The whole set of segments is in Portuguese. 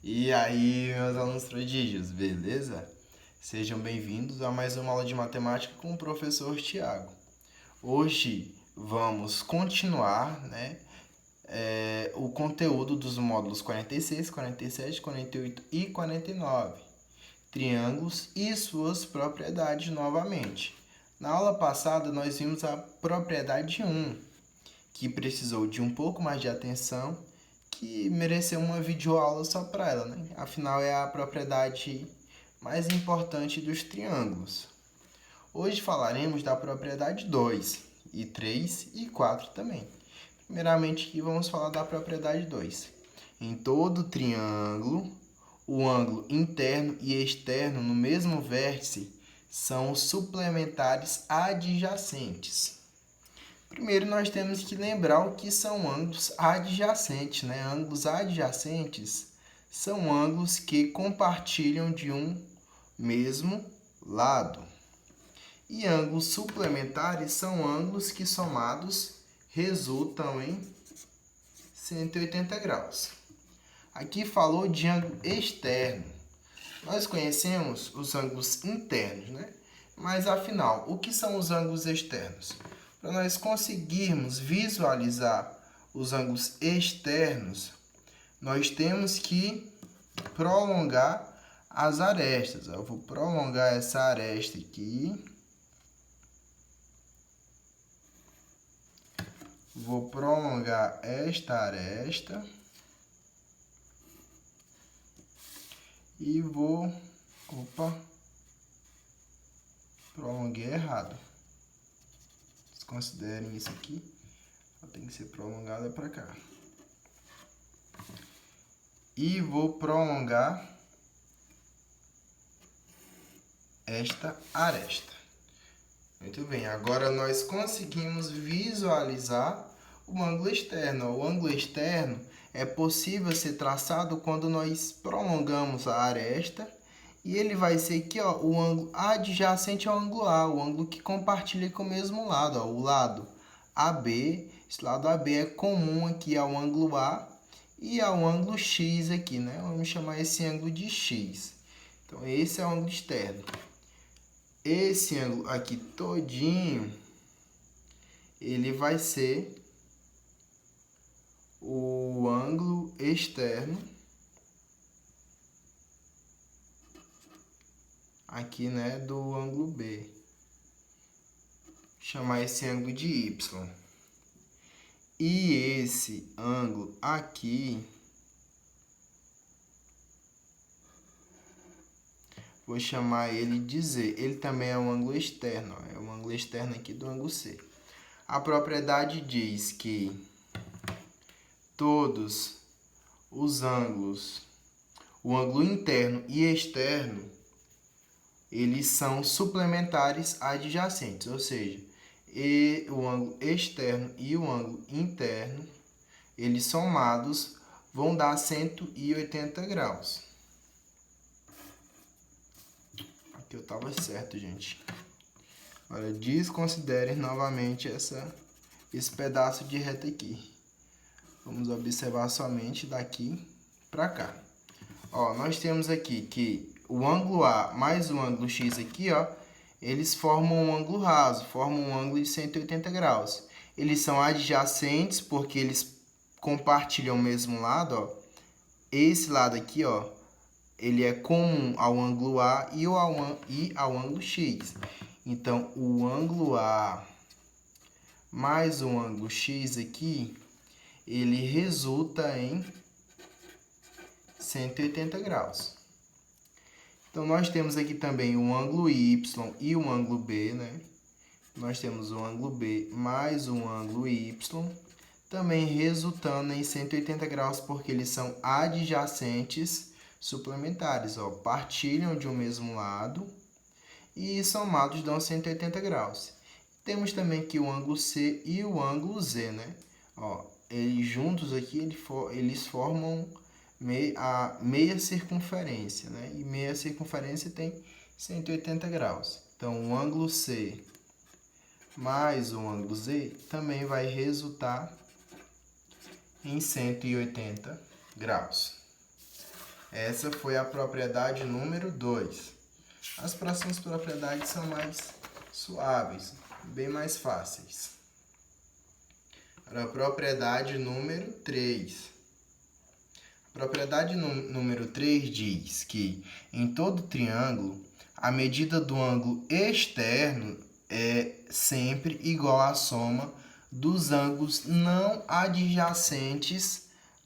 E aí, meus alunos prodígios, beleza? Sejam bem-vindos a mais uma aula de matemática com o professor Tiago. Hoje vamos continuar, o conteúdo dos módulos 46, 47, 48 e 49, triângulos e suas propriedades novamente. Na aula passada nós vimos a propriedade 1, que precisou de um pouco mais de atenção, que mereceu uma videoaula só para ela, né? Afinal, é a propriedade mais importante dos triângulos. Hoje falaremos da propriedade 2, e 3 e 4 também. Primeiramente, aqui vamos falar da propriedade 2. Em todo triângulo, o ângulo interno e externo no mesmo vértice são suplementares adjacentes. Primeiro, nós temos que lembrar o que são ângulos adjacentes, né? Ângulos adjacentes são ângulos que compartilham de um mesmo lado. E ângulos suplementares são ângulos que somados resultam em 180 graus. Aqui falou de ângulo externo. Nós conhecemos os ângulos internos, né? Mas afinal, o que são os ângulos externos? Para nós conseguirmos visualizar os ângulos externos, nós temos que prolongar as arestas. Eu vou prolongar essa aresta aqui. Vou prolongar esta aresta. E vou... Opa! Prolonguei errado. Considerem isso aqui, ela tem que ser prolongada para cá. E vou prolongar esta aresta. Muito bem, agora nós conseguimos visualizar o ângulo externo. O ângulo externo é possível ser traçado quando nós prolongamos a aresta. E ele vai ser aqui, ó, o ângulo adjacente ao ângulo A, o ângulo que compartilha com o mesmo lado, ó, o lado AB. Esse lado AB é comum aqui ao ângulo A e ao ângulo X aqui, né? Vamos chamar esse ângulo de X. Então, esse é o ângulo externo. Esse ângulo aqui todinho, ele vai ser o ângulo externo. Aqui, né, do ângulo B. Chamar esse ângulo de Y. E esse ângulo aqui, vou chamar ele de Z. Ele também é um ângulo externo, ó, é um ângulo externo aqui do ângulo C. A propriedade diz que todos os ângulos, o ângulo interno e externo, eles são suplementares adjacentes, ou seja, o ângulo externo e o ângulo interno, eles somados vão dar 180 graus. Aqui eu estava certo, gente. Agora, desconsiderem novamente esse pedaço de reta aqui. Vamos observar somente daqui para cá. Ó, nós temos aqui que o ângulo A mais o ângulo X aqui, ó, eles formam um ângulo raso, formam um ângulo de 180 graus. Eles são adjacentes porque eles compartilham o mesmo lado, ó. Esse lado aqui, ó, ele é comum ao ângulo A e ao ângulo X. Então, o ângulo A mais o ângulo X aqui, ele resulta em 180 graus. Então, nós temos aqui também o ângulo Y e o ângulo B, né? Nós temos o ângulo B mais o ângulo Y, também resultando em 180 graus, porque eles são adjacentes suplementares, ó, partilham de um mesmo lado e somados dão 180 graus. Temos também aqui o ângulo C e o ângulo Z, né? Ó, eles juntos aqui, eles formam a meia circunferência, né? E meia circunferência tem 180 graus. Então, o ângulo C mais o ângulo Z também vai resultar em 180 graus. Essa foi a propriedade número 2. As próximas propriedades são mais suaves, bem mais fáceis. Agora, a propriedade número 3. A propriedade número 3 diz que em todo triângulo, a medida do ângulo externo é sempre igual à soma dos ângulos não adjacentes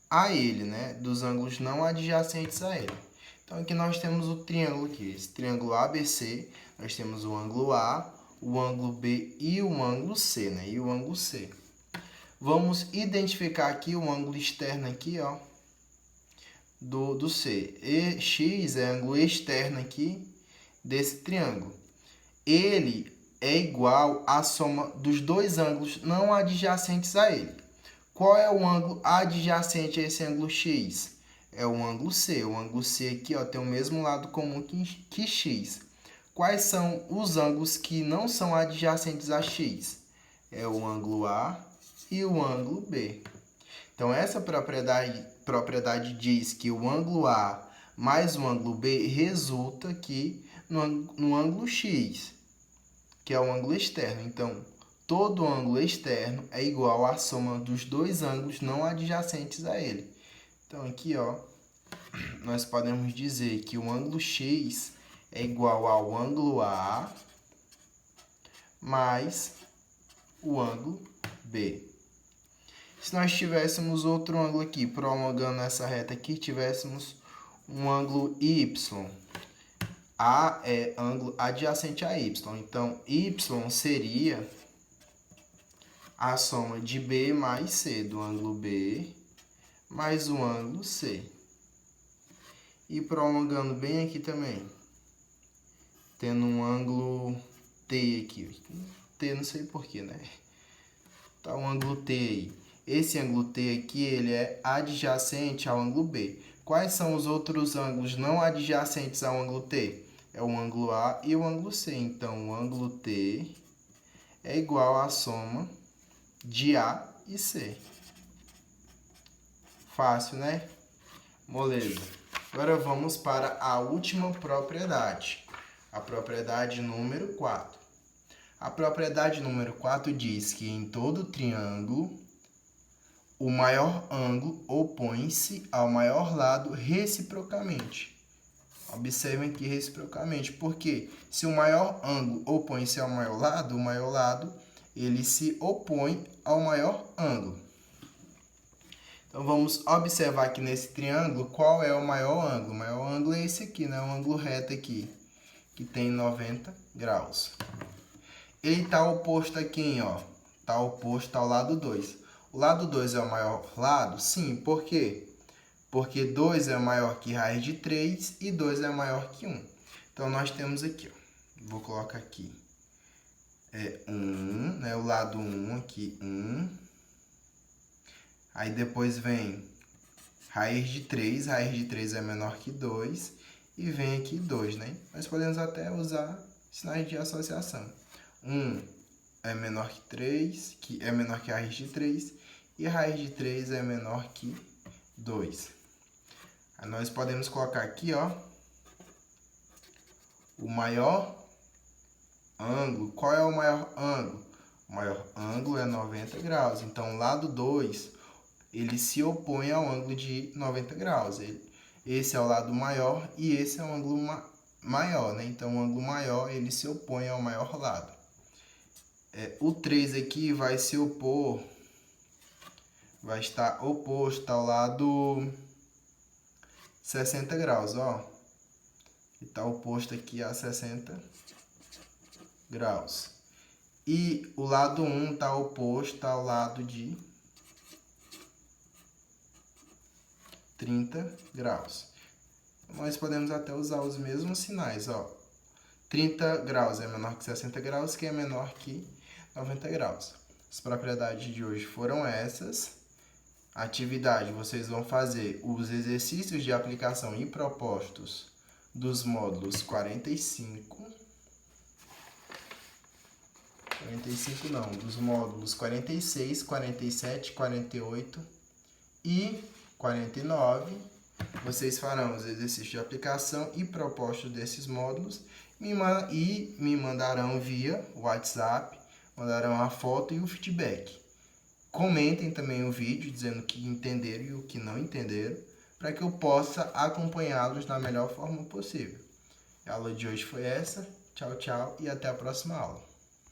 a ele, né? Dos ângulos não adjacentes a ele. Então, aqui nós temos o triângulo aqui, esse triângulo ABC, nós temos o ângulo A, o ângulo B e o ângulo C, né? E o ângulo C. Vamos identificar aqui o ângulo externo aqui, ó, do C. E X é ângulo externo aqui desse triângulo. Ele é igual à soma dos dois ângulos não adjacentes a ele. Qual é o ângulo adjacente a esse ângulo X? É o ângulo C. O ângulo C aqui, ó, tem o mesmo lado comum que X. Quais são os ângulos que não são adjacentes a X? É o ângulo A e o ângulo B. Então, essa propriedade diz que o ângulo A mais o ângulo B resulta aqui no ângulo X, que é o ângulo externo. Então, todo ângulo externo é igual à soma dos dois ângulos não adjacentes a ele. Então, aqui, ó, nós podemos dizer que o ângulo X é igual ao ângulo A mais o ângulo B. Se nós tivéssemos outro ângulo aqui, prolongando essa reta aqui, tivéssemos um ângulo Y. A é ângulo adjacente a Y. Então, Y seria a soma de B mais C, do ângulo B mais o ângulo C. E prolongando bem aqui também, tendo um ângulo T aqui. T não sei porquê, né? Tá um ângulo T aí. Esse ângulo T aqui, ele é adjacente ao ângulo B. Quais são os outros ângulos não adjacentes ao ângulo T? É o ângulo A e o ângulo C. Então, o ângulo T é igual à soma de A e C. Fácil, né? Moleza. Agora vamos para a última propriedade. A propriedade número 4. A propriedade número 4 diz que em todo triângulo, o maior ângulo opõe-se ao maior lado reciprocamente. Observem aqui reciprocamente, porque se o maior ângulo opõe-se ao maior lado, o maior lado ele se opõe ao maior ângulo. Então, vamos observar aqui nesse triângulo qual é o maior ângulo. O maior ângulo é esse aqui, né? O ângulo reto aqui, que tem 90 graus. Ele está oposto a quem, ó? Está oposto ao lado 2. O lado 2 é o maior lado? Sim, por quê? Porque 2 é maior que raiz de 3 e 2 é maior que 1. Então, nós temos aqui, ó, vou colocar aqui, 1, né? O lado 1 aqui, 1. Aí depois vem raiz de 3 é menor que 2. E vem aqui 2, né? Nós podemos até usar sinais de associação. 1 é menor que 3, que é menor que a raiz de 3. E a raiz de 3 é menor que 2. Aí nós podemos colocar aqui, ó, o maior ângulo. Qual é o maior ângulo? O maior ângulo é 90 graus. Então, o lado 2, ele se opõe ao ângulo de 90 graus. Esse é o lado maior e esse é o ângulo maior, né? Então, o ângulo maior, ele se opõe ao maior lado. O 3 aqui vai se opor, vai estar oposto ao lado 60 graus, ó. Está oposto aqui a 60 graus. E o lado 1 está oposto ao lado de 30 graus. Nós podemos até usar os mesmos sinais, ó. 30 graus é menor que 60 graus, que é menor que 90 graus. As propriedades de hoje foram essas. Atividade, vocês vão fazer os exercícios de aplicação e propostos dos módulos dos módulos 46, 47, 48 e 49. vocês farão os exercícios de aplicação e propostos desses módulos e me mandarão via WhatsApp, mandarão a foto e o feedback. Comentem também o vídeo dizendo o que entenderam e o que não entenderam, para que eu possa acompanhá-los da melhor forma possível. A aula de hoje foi essa. Tchau, tchau e até a próxima aula.